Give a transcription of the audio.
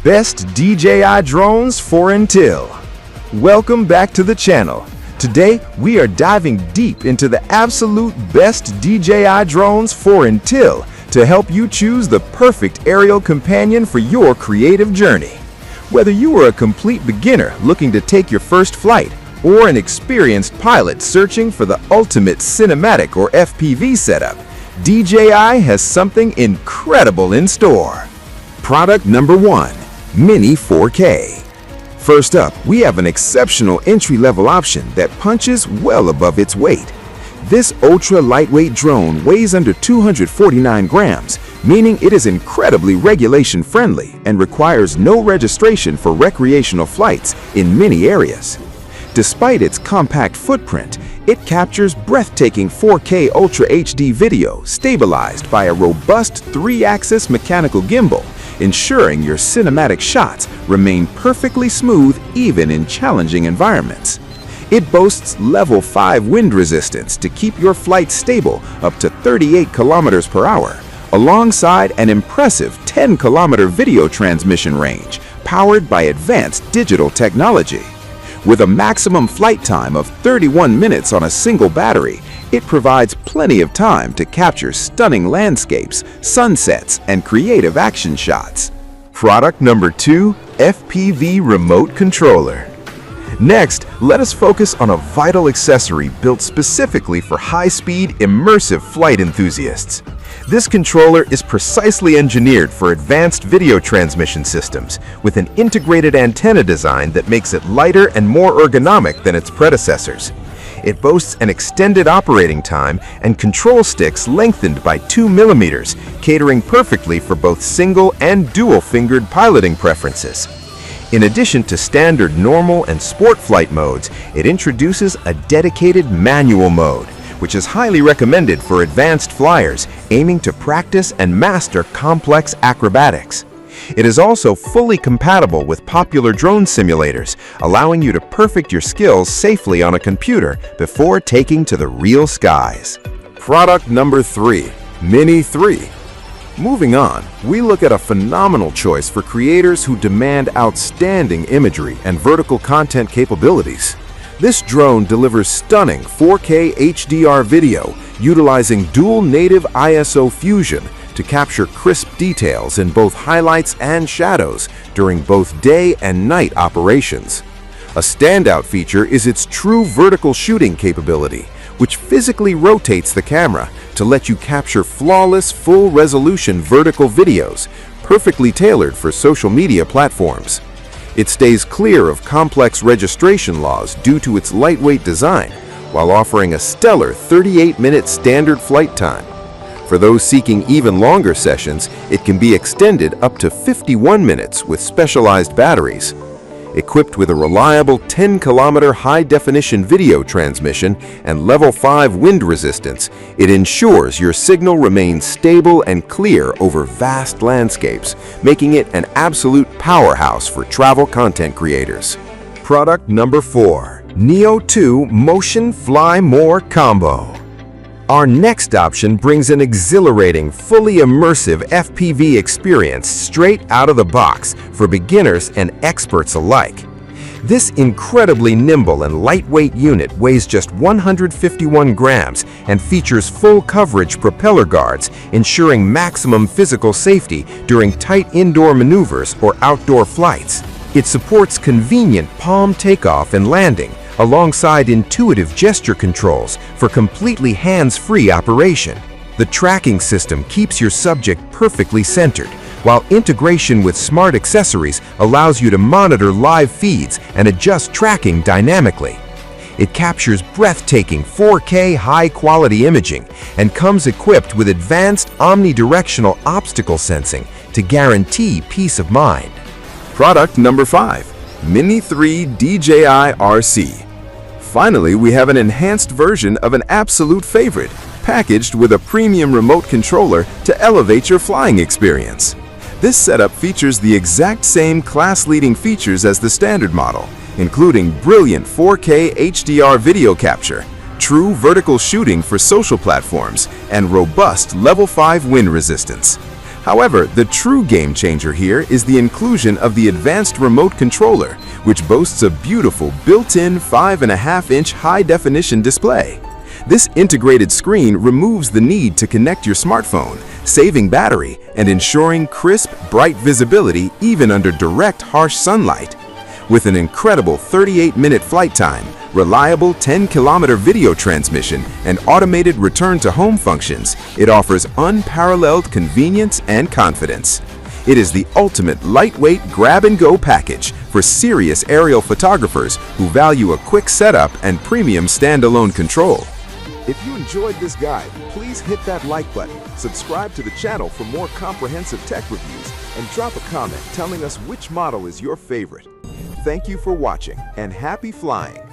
best DJI drones for Intel. Welcome back to the channel. Today, we are diving deep into the absolute best DJI drones for Intel to help you choose the perfect aerial companion for your creative journey. Whether you are a complete beginner looking to take your first flight or an experienced pilot searching for the ultimate cinematic or FPV setup, DJI has something incredible in store. Product number 1, Mini 4K. First up, we have an exceptional entry-level option that punches well above its weight. This ultra-lightweight drone weighs under 249 grams, meaning it is incredibly regulation-friendly and requires no registration for recreational flights in many areas. Despite its compact footprint, it captures breathtaking 4K Ultra HD video stabilized by a robust 3-axis mechanical gimbal, ensuring your cinematic shots remain perfectly smooth even in challenging environments. It boasts level 5 wind resistance to keep your flight stable up to 38 kilometers per hour, alongside an impressive 10-kilometer video transmission range powered by advanced digital technology. With a maximum flight time of 31 minutes on a single battery, it provides plenty of time to capture stunning landscapes, sunsets, and creative action shots. Product number 2, FPV Remote Controller. Next, let us focus on a vital accessory built specifically for high-speed, immersive flight enthusiasts. This controller is precisely engineered for advanced video transmission systems, with an integrated antenna design that makes it lighter and more ergonomic than its predecessors. It boasts an extended operating time and control sticks lengthened by 2 millimeters, catering perfectly for both single and dual-fingered piloting preferences. In addition to standard normal and sport flight modes, it introduces a dedicated manual mode, which is highly recommended for advanced flyers aiming to practice and master complex acrobatics. It is also fully compatible with popular drone simulators, allowing you to perfect your skills safely on a computer before taking to the real skies. Product number 3, Mini 3. Moving on, we look at a phenomenal choice for creators who demand outstanding imagery and vertical content capabilities. This drone delivers stunning 4K HDR video utilizing dual native ISO fusion to capture crisp details in both highlights and shadows during both day and night operations. A standout feature is its true vertical shooting capability, which physically rotates the camera to let you capture flawless, full-resolution vertical videos, perfectly tailored for social media platforms. It stays clear of complex registration laws due to its lightweight design, while offering a stellar 38-minute standard flight time. For those seeking even longer sessions, it can be extended up to 51 minutes with specialized batteries. Equipped with a reliable 10-kilometer high-definition video transmission and level 5 wind resistance, it ensures your signal remains stable and clear over vast landscapes, making it an absolute powerhouse for travel content creators. Product number 4, Neo 2 Motion Fly More Combo. Our next option brings an exhilarating, fully immersive FPV experience straight out of the box for beginners and experts alike. This incredibly nimble and lightweight unit weighs just 151 grams and features full coverage propeller guards, ensuring maximum physical safety during tight indoor maneuvers or outdoor flights. It supports convenient palm takeoff and landing, alongside intuitive gesture controls for completely hands-free operation. The tracking system keeps your subject perfectly centered, while integration with smart accessories allows you to monitor live feeds and adjust tracking dynamically. It captures breathtaking 4K high-quality imaging and comes equipped with advanced omnidirectional obstacle sensing to guarantee peace of mind. Product number 5, Mini 3 DJI RC. Finally, we have an enhanced version of an absolute favorite, packaged with a premium remote controller to elevate your flying experience. This setup features the exact same class-leading features as the standard model, including brilliant 4K HDR video capture, true vertical shooting for social platforms, and robust level 5 wind resistance. However, the true game changer here is the inclusion of the advanced remote controller, which boasts a beautiful built-in 5.5-inch high-definition display. This integrated screen removes the need to connect your smartphone, saving battery and ensuring crisp, bright visibility even under direct, harsh sunlight. With an incredible 38-minute flight time, reliable 10-kilometer video transmission, and automated return-to-home functions, it offers unparalleled convenience and confidence. It is the ultimate lightweight grab-and-go package for serious aerial photographers who value a quick setup and premium standalone control. If you enjoyed this guide, please hit that like button, subscribe to the channel for more comprehensive tech reviews, and drop a comment telling us which model is your favorite. Thank you for watching, and happy flying!